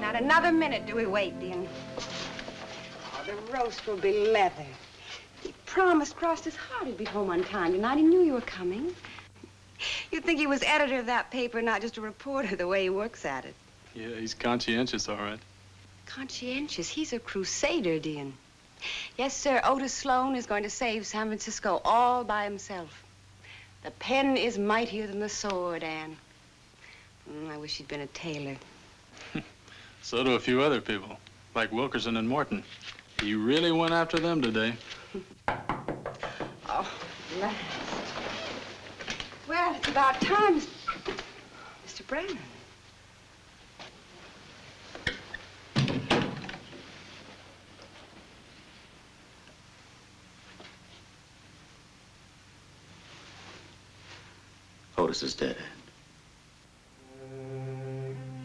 Not another minute do we wait, Dion. Oh, the roast will be leather. He promised, crossed his heart he'd be home on time tonight. He knew you were coming. You'd think he was editor of that paper, not just a reporter, the way he works at it. Yeah, he's conscientious, all right. Conscientious? He's a crusader, Dion. Yes, sir, Otis Sloan is going to save San Francisco all by himself. The pen is mightier than the sword, Anne. I wish he'd been a tailor. So do a few other people, like Wilkerson and Morton. He really went after them today. Oh, last. Well, it's about time, Mr. Brennan. Otis is dead.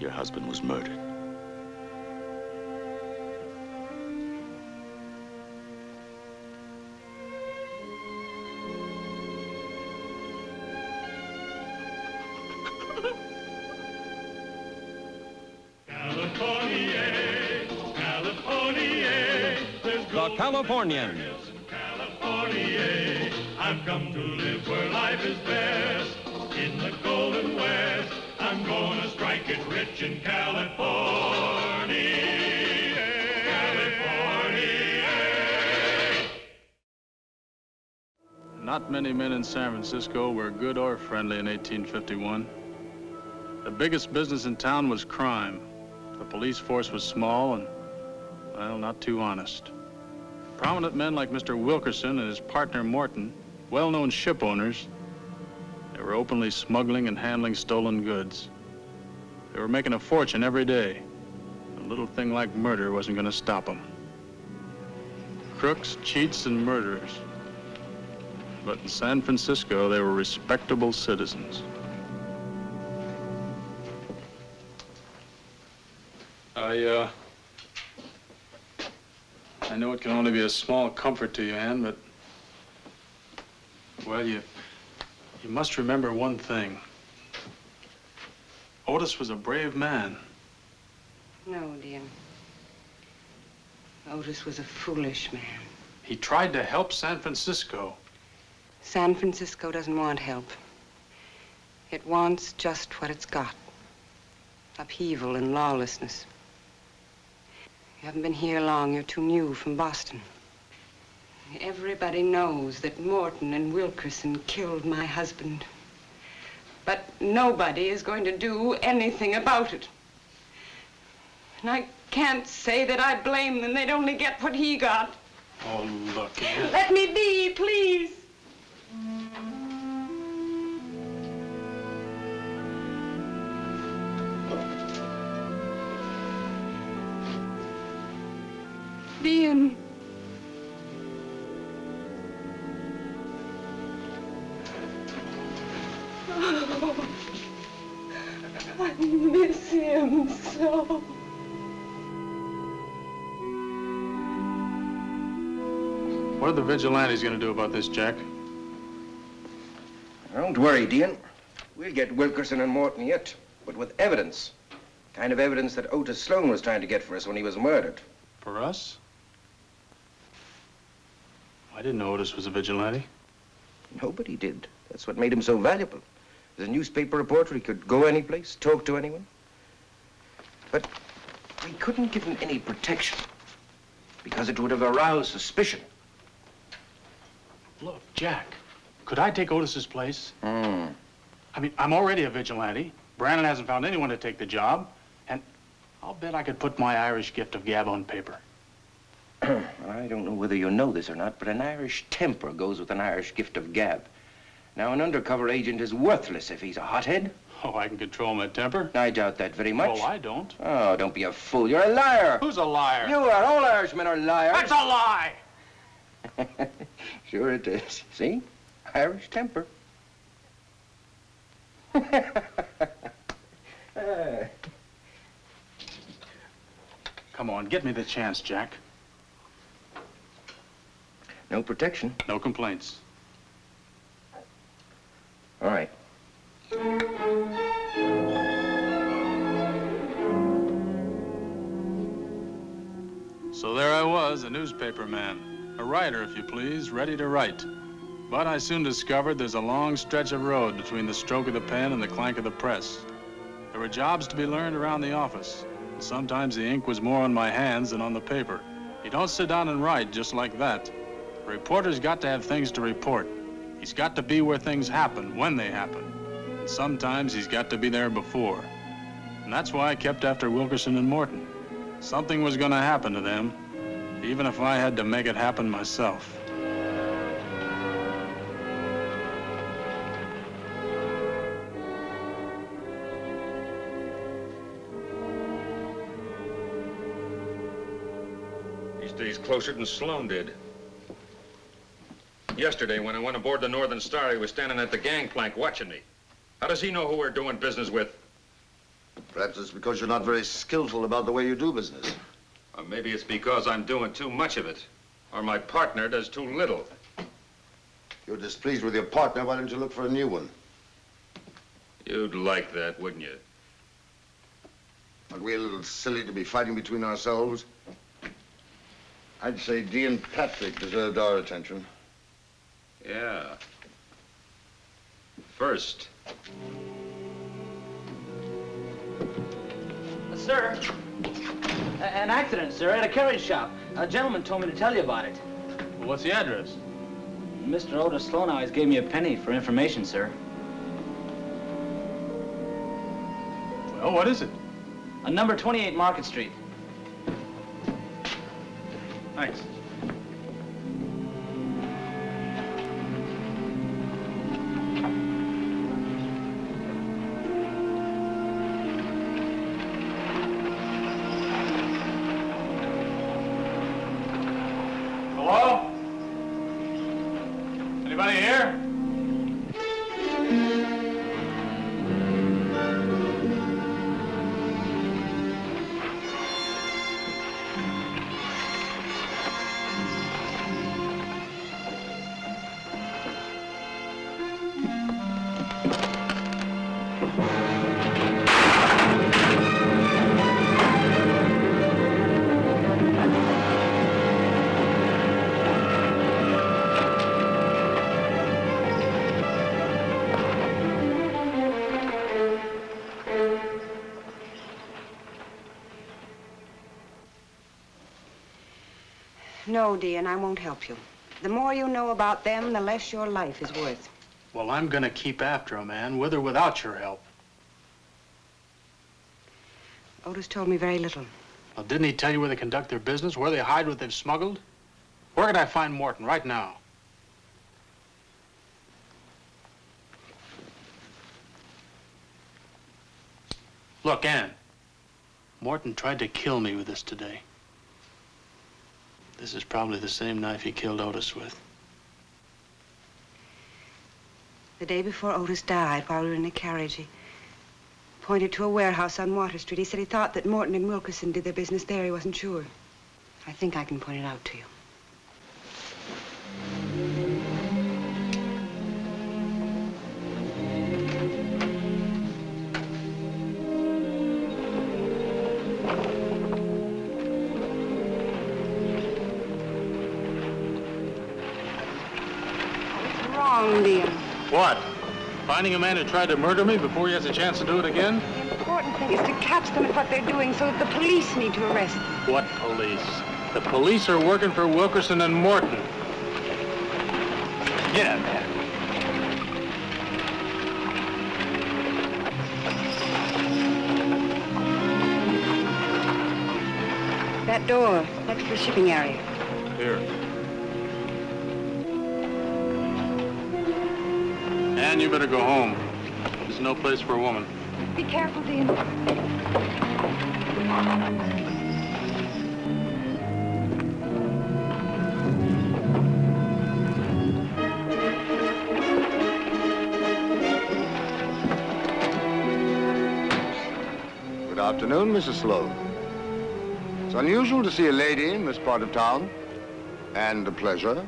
Your husband was murdered. The Californians. California, I've come to live where life is best. In the Golden West, I'm gonna strike it rich in California. California. Not many men in San Francisco were good or friendly in 1851. The biggest business in town was crime. The police force was small and, well, not too honest. Prominent men like Mr. Wilkerson and his partner Morton, well-known ship owners, they were openly smuggling and handling stolen goods. They were making a fortune every day. A little thing like murder wasn't going to stop them. Crooks, cheats, and murderers. But in San Francisco, they were respectable citizens. I know it can only be a small comfort to you, Anne, but, well, you must remember one thing. Otis was a brave man. No, Dion. Otis was a foolish man. He tried to help San Francisco. San Francisco doesn't want help. It wants just what it's got. Upheaval and lawlessness. You haven't been here long. You're too new from Boston. Everybody knows that Morton and Wilkerson killed my husband. But nobody is going to do anything about it. And I can't say that I blame them. They'd only get what he got. Oh, look, Anne. Let me be, please. Dion. Oh, I miss him so. What are the vigilantes going to do about this, Jack? Don't worry, Dion. We'll get Wilkerson and Morton yet, but with evidence. Kind of evidence that Otis Sloan was trying to get for us when he was murdered. For us? I didn't know Otis was a vigilante. Nobody did. That's what made him so valuable. As a newspaper reporter, he could go any place, talk to anyone. But we couldn't give him any protection because it would have aroused suspicion. Look, Jack, could I take Otis's place? Hmm. I mean, I'm already a vigilante. Brandon hasn't found anyone to take the job. And I'll bet I could put my Irish gift of gab on paper. I don't know whether you know this or not, but an Irish temper goes with an Irish gift of gab. Now, an undercover agent is worthless if he's a hothead. Oh, I can control my temper? I doubt that very much. Oh, I don't. Oh, don't be a fool. You're a liar. Who's a liar? You are. All Irishmen are liars. That's a lie! Sure it is. See? Irish temper. Come on, get me the chance, Jack. No protection. No complaints. All right. So there I was, a newspaper man, a writer, if you please, ready to write. But I soon discovered there's a long stretch of road between the stroke of the pen and the clank of the press. There were jobs to be learned around the office. And sometimes the ink was more on my hands than on the paper. You don't sit down and write just like that. A reporter's got to have things to report. He's got to be where things happen, when they happen. And sometimes he's got to be there before. And that's why I kept after Wilkerson and Morton. Something was gonna happen to them, even if I had to make it happen myself. He stays closer than Sloan did. Yesterday, when I went aboard the Northern Star, he was standing at the gangplank watching me. How does he know who we're doing business with? Perhaps it's because you're not very skillful about the way you do business. Or maybe it's because I'm doing too much of it. Or my partner does too little. If you're displeased with your partner, why don't you look for a new one? You'd like that, wouldn't you? Aren't we a little silly to be fighting between ourselves? I'd say Dion Patrick deserved our attention. Yeah. First. Sir, an accident, sir, at a carriage shop. A gentleman told me to tell you about it. Well, what's the address? Mr. Otis Sloan always gave me a penny for information, sir. Well, what is it? Number 28 Market Street. Thanks. Hello? Anybody here? No, Dion, I won't help you. The more you know about them, the less your life is worth. Well, I'm gonna keep after a man, with or without your help. Otis told me very little. Well, didn't he tell you where they conduct their business, where they hide what they've smuggled? Where could I find Morton right now? Look, Ann. Morton tried to kill me with this today. This is probably the same knife he killed Otis with. The day before Otis died, while we were in the carriage, he pointed to a warehouse on Water Street. He said he thought that Morton and Wilkerson did their business there. He wasn't sure. I think I can point it out to you. Dion. What? Finding a man who tried to murder me before he has a chance to do it again? The important thing is to catch them at what they're doing so that the police need to arrest them. What police? The police are working for Wilkerson and Morton. Get out there. That door, next to the shipping area. Here. And you better go home. There's no place for a woman. Be careful, Dion. Good afternoon, Mrs. Sloan. It's unusual to see a lady in this part of town, and a pleasure.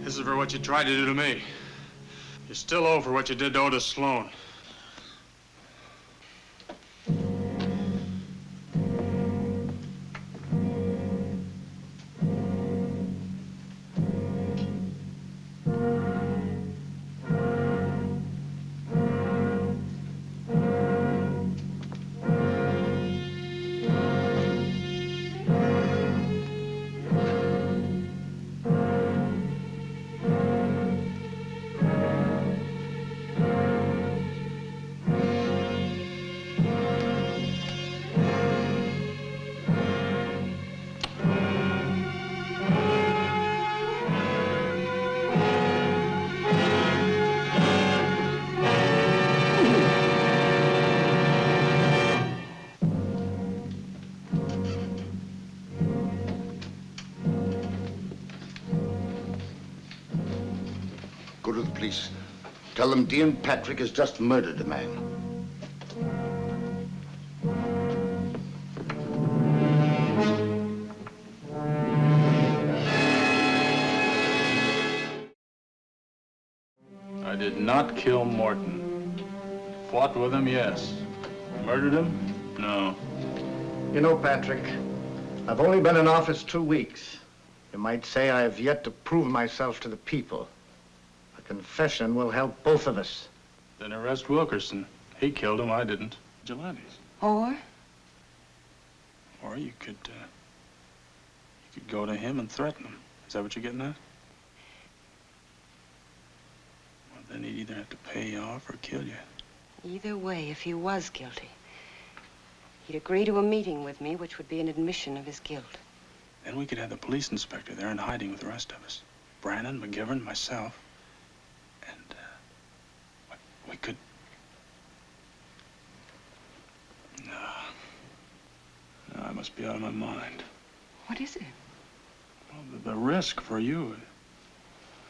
This is for what you tried to do to me. You're still owe for what you did to Otis Sloan. Go to the police. Tell them Dion Patrick has just murdered a man. I did not kill Morton. Fought with him, yes. Murdered him? No. You know, Patrick, I've only been in office 2 weeks. You might say I have yet to prove myself to the people. A confession will help both of us. Then arrest Wilkerson. He killed him, I didn't. Vigilantes. Or? Or you could go to him and threaten him. Is that what you're getting at? Well, then he'd either have to pay you off or kill you. Either way, if he was guilty, he'd agree to a meeting with me, which would be an admission of his guilt. Then we could have the police inspector there in hiding with the rest of us. Brannon, McGivern, myself. And, we could... No, I must be out of my mind. What is it? Well, the risk for you.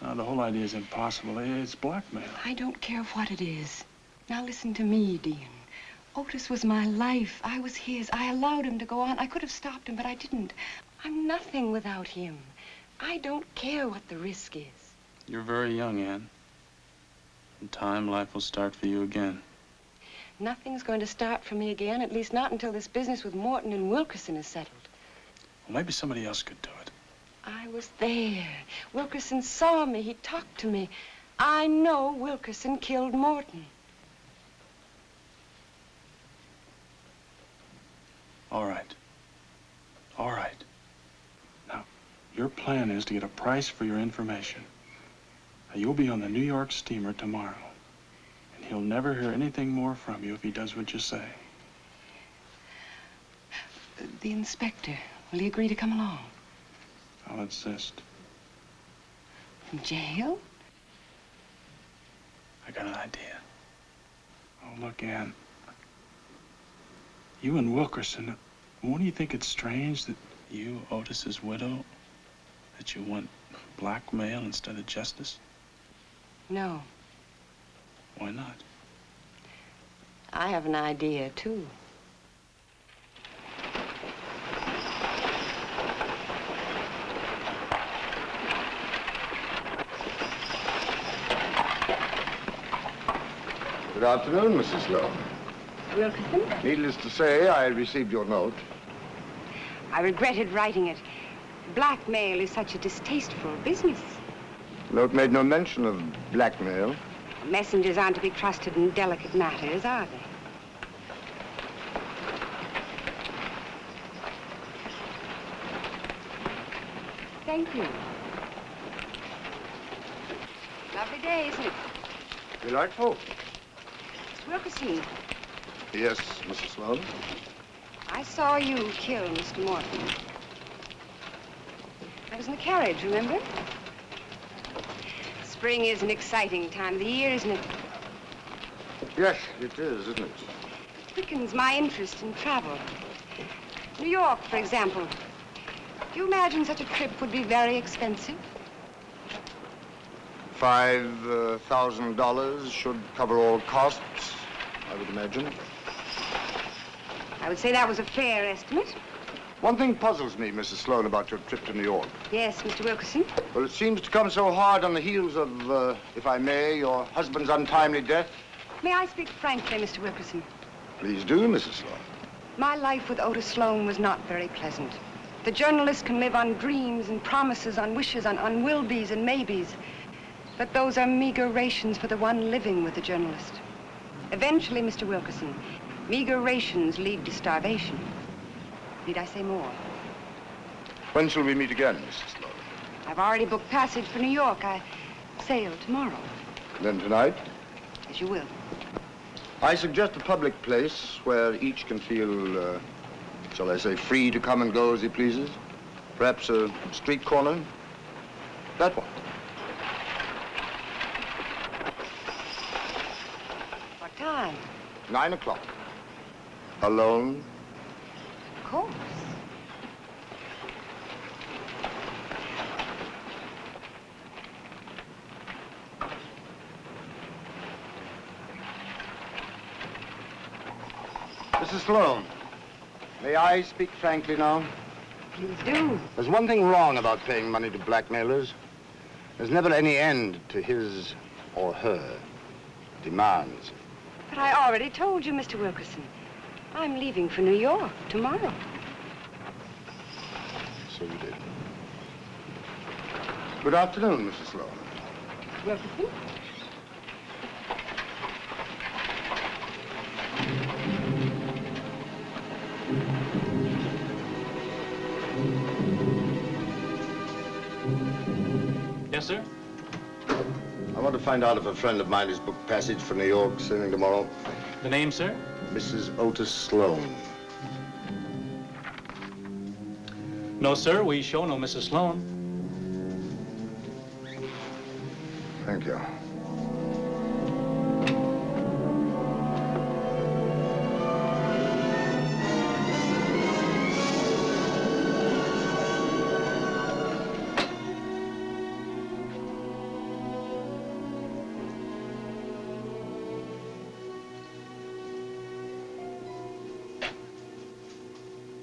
The whole idea is impossible. It's blackmail. I don't care what it is. Now listen to me, Dion. Otis was my life. I was his. I allowed him to go on. I could have stopped him, but I didn't. I'm nothing without him. I don't care what the risk is. You're very young, Anne. In time, life will start for you again. Nothing's going to start for me again, at least not until this business with Morton and Wilkerson is settled. Well, maybe somebody else could do it. I was there. Wilkerson saw me. He talked to me. I know Wilkerson killed Morton. All right. All right. Now, your plan is to get a price for your information. Now, you'll be on the New York steamer tomorrow. And he'll never hear anything more from you if he does what you say. The inspector, will he agree to come along? I'll insist. In jail? I got an idea. Oh, look, Ann. You and Wilkerson, won't you think it's strange that you, Otis's widow, that you want blackmail instead of justice? No. Why not? I have an idea, too. Good afternoon, Mrs. Sloan. Wilkerson? Needless to say, I received your note. I regretted writing it. Blackmail is such a distasteful business. The note made no mention of blackmail. Messengers aren't to be trusted in delicate matters, are they? Thank you. Lovely day, isn't it? Delightful. Mr. Wilkerson, Yes, Mrs. Sloan. I saw you kill Mr. Morton. I was in the carriage, remember? Spring is an exciting time of the year, isn't it? Yes, it is, isn't it? Quickens my interest in travel. New York, for example. Do you imagine such a trip would be very expensive? $5,000 should cover all costs, I would imagine. I would say that was a fair estimate. One thing puzzles me, Mrs. Sloan, about your trip to New York. Yes, Mr. Wilkerson. Well, it seems to come so hard on the heels of, if I may, your husband's untimely death. May I speak frankly, Mr. Wilkerson? Please do, Mrs. Sloan. My life with Otis Sloan was not very pleasant. The journalist can live on dreams and promises, on wishes, on will-bes and maybes. But those are meager rations for the one living with the journalist. Eventually, Mr. Wilkerson, meager rations lead to starvation. Need I say more? When shall we meet again, Mrs. Sloan? I've already booked passage for New York. I sail tomorrow. Then tonight? As you will. I suggest a public place where each can feel, shall I say, free to come and go as he pleases. Perhaps a street corner. That one. What time? 9 o'clock. Alone? Of course. Mrs. Sloan, may I speak frankly now? Please do. There's one thing wrong about paying money to blackmailers. There's never any end to his or her demands. But I already told you, Mr. Wilkerson. I'm leaving for New York tomorrow. So you did. Good afternoon, Mrs. Sloan. Wilkerson? Yes, sir? I want to find out if a friend of mine has booked passage for New York sailing tomorrow. The name, sir? Mrs. Otis Sloan. No, sir. We show no Mrs. Sloan. Thank you.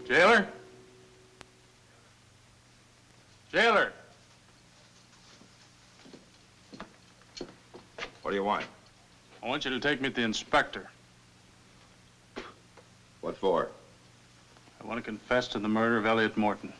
Jailer? Jailer! What do you want? I want you to take me to the inspector. What for? I want to confess to the murder of Elliot Morton.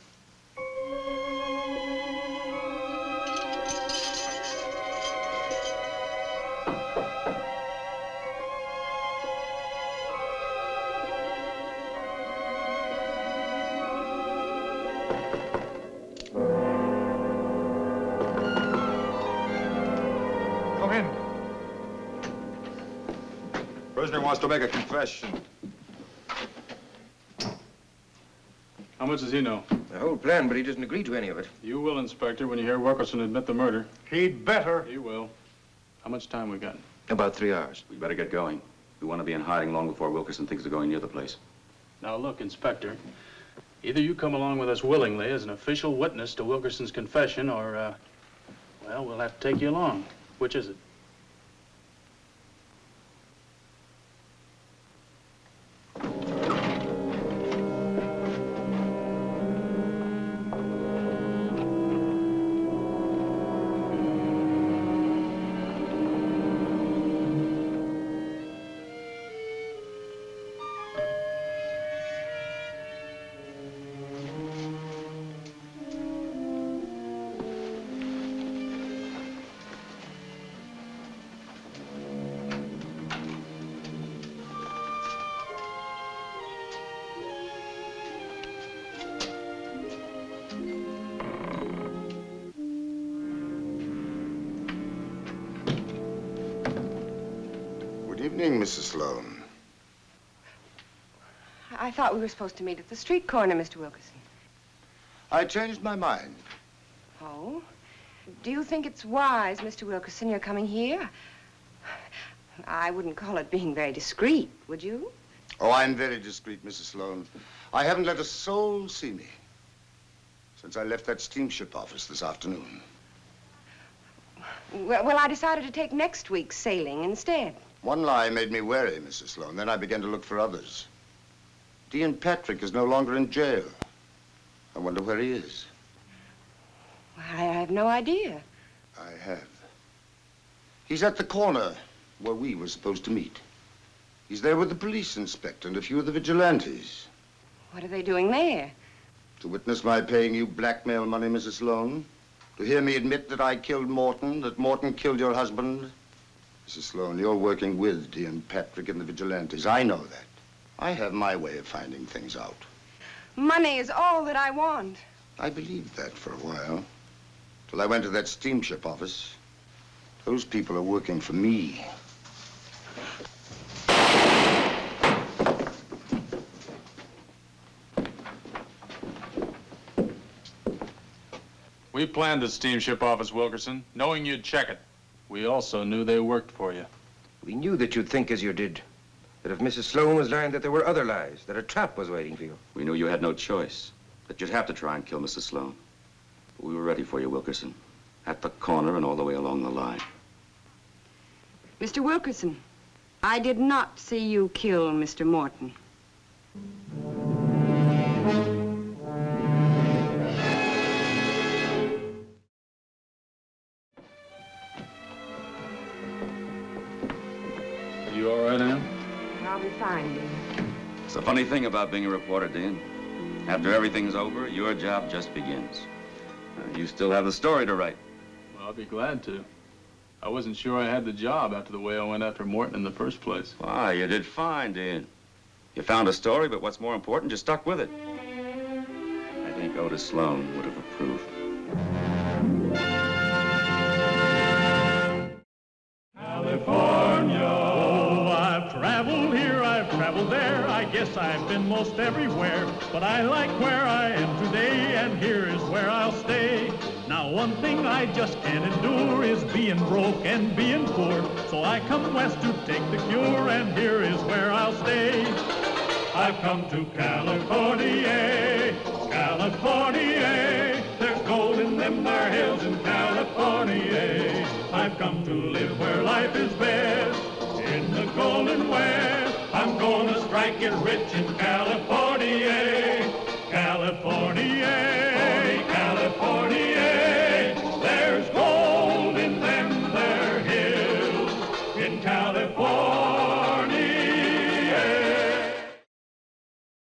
Prisoner wants to make a confession. How much does he know? The whole plan, but he doesn't agree to any of it. You will, Inspector, when you hear Wilkerson admit the murder. He'd better. He will. How much time we got? About 3 hours. We better get going. We want to be in hiding long before Wilkerson thinks of going near the place. Now, look, Inspector. Either you come along with us willingly as an official witness to Wilkerson's confession, or, well, we'll have to take you along. Which is it? evening, Mrs. Sloan. I thought we were supposed to meet at the street corner, Mr. Wilkerson. I changed my mind. Oh? Do you think it's wise, Mr. Wilkerson, you're coming here? I wouldn't call it being very discreet, would you? Oh, I'm very discreet, Mrs. Sloan. I haven't let a soul see me since I left that steamship office this afternoon. Well, I decided to take next week's sailing instead. One lie made me wary, Mrs. Sloan. Then I began to look for others. Dion Patrick is no longer in jail. I wonder where he is. I have no idea. I have. He's at the corner where we were supposed to meet. He's there with the police inspector and a few of the vigilantes. What are they doing there? To witness my paying you blackmail money, Mrs. Sloan. To hear me admit that I killed Morton, that Morton killed your husband. Mrs. Sloan, you're working with Dion Patrick and the vigilantes. I know that. I have my way of finding things out. Money is all that I want. I believed that for a while. Till I went to that steamship office. Those people are working for me. We planned the steamship office, Wilkerson, knowing you'd check it. We also knew they worked for you. We knew that you'd think as you did. That if Mrs. Sloan was learned that there were other lies, that a trap was waiting for you. We knew you had no choice, that you'd have to try and kill Mrs. Sloan. But we were ready for you, Wilkerson. At the corner and all the way along the line. Mr. Wilkerson, I did not see you kill Mr. Morton. You all right, Ann? I'll be fine, dear. It's the funny thing about being a reporter, Dion. After everything's over, your job just begins. You still have the story to write. Well, I'll be glad to. I wasn't sure I had the job after the way I went after Morton in the first place. Why, you did fine, Dion. You found a story, but what's more important, you stuck with it. I think Otis Sloan would have approved. California. Oh, I've traveled here, I've traveled there. I guess I've been most everywhere. But I like where I am today, and here is where I'll stay. Now, one thing I just can't endure is being broke and being poor. So I come west to take the cure, and here is where I'll stay. I've come to California, California. There's gold in them there hills in California. I've come to live where life is best, in the golden west. I'm gonna strike it rich in California.